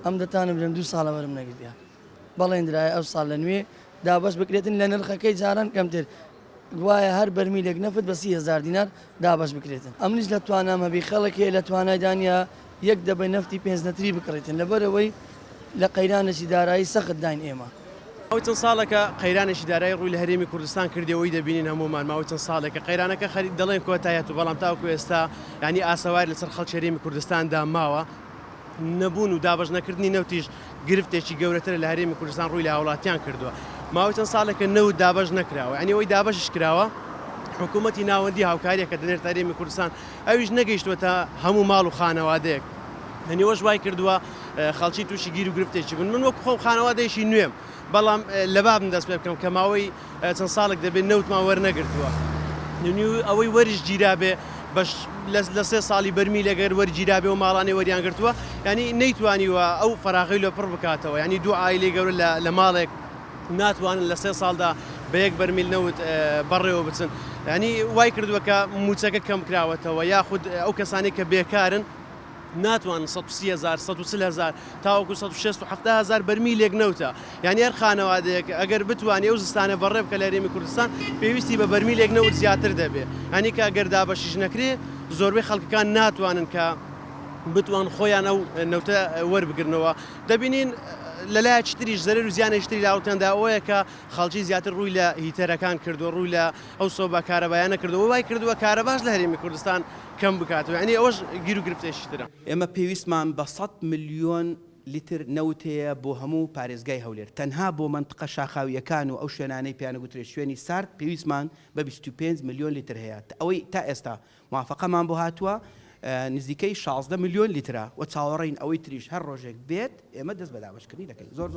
ئەم دەتانە برم 2 ساڵە وەرم نەگریا بەڵێن درایە ئەو ساڵ لە نوێ دابەش بکرێتن لە نرخەکەی جاران کەمتر گوایە هەر بەرمیلێک نەفت بە 30,000 دینار دابەش بکرێتن ئەمنیش لە توانامەبی خەڵکێ لە توانایدانیا یەک دەبەی نەفتی پێنجنەتری بکڕێتن لەبەرەوەی لە قەیرانێکی دارایی سەخت داین ئێمە ماوەی چەند ساڵێکە قەیرانێکی دارایی ڕووی لە هەرێمی کوردستان کردەوەی دەبینین هەمومان ماوەی چەند ساڵێکە قەیرانەکە خەریک دەڵێن کۆتایەت و بەڵام تاوەکو ئێستا ینی ئاسەوار لەسەر خەڵکی هەرێمی کوردستاندا ماوە نەبوون و دابەش نەکردنی نەوتیش گرفتێکی گەورەتر لە هەرێمی کوردستان ڕووی لە هاوڵاتیان کردووە ماوەی چەند ساڵێکە نەوت دابەش نەکراوە ینی ئەوەی دابەشش کراوە حکوومەتی ناوەندی هاوکاریەکە دەنێت هەرێمی کوردستان ئەویش نەگەیشتوەتە هەموو ماڵ و خانەوادەیەک هەنیوەش وای کردووە خەڵکی تووشی گیر و گرفتێکی بن من وەکو خۆم خانەوادەیەشی نوێم بەڵام لە بابم دەست پێ بکەم کە ماوەی چەند ساڵێک دەبێت نەوتمان وەرنەگرتووە ئەوەی وەریش گیرابێ بەش لە 3 ساڵی بەرمی لەگەر وەرگیرابێ و ماڵانی وەریان گرتووە ینی نەیتوانیوە ئەو فەراغی لە پڕ بکاتەوە ینی دوو ئایلەی گەورە لە ماڵێک ناتوانن لە 3 ساڵدا بە یەک بەرمیل نەوت بەڕێوە بچن ینی وای کردووە کە موچەکە کەم کراوەتەوە یاخود ئەو کەسانی کە بێکارن ناتوان 130,000 140,000 تاوەکو 160,000 بەرمیلێک نەوتە یعنی هەر خانەوادەیەک ئەگەر بتوانێت ئەو زستانە بەڕێ بکە لە هەرێمی کوردستان پێویستی بە بەرمیلێک نەوت زیاتر دەبێت ینی کە ئەگەر دابەشیش نەکرێ زۆربەی خەڵکەکان ناتوانن کە بتوان خۆیان ئەو نەوتە وەربگرنەوە دەبینین لەلایەکی تریش زەرەر و زیانێشتری لاوتەندا ئەوەیە کە خەڵکی زیاتر ڕووی لە هیتەرەکان کردو ڕووی لە ئەو سۆبە کارەبایانە کردەوە وای کردووە کارەباش لە هەرێمی کوردستان کەم بکاتەوە ینی ئەوەش گیر و گرفتێکی ترە ئێمە پێویستمان بە 100 ملیۆن لیتر نەوتەیە بۆ هەموو پارێزگای هەولێر تەنها بۆ منطقە شاخاویەکان و ئەو شوێنانەی پیانەگوترێت شوێنی سارد پێویستمان بە 25 ملیۆن لیتر هەیە ئەوەی تا ئێستا موافقەمان بۆ هاتووە نزیکەی 16 ملیۆن لیترە و چاوەڕین ئەوەی تریش هەر ڕۆژێک بێت ئێمە دەست بە دابەشکردنی دەکەین زۆر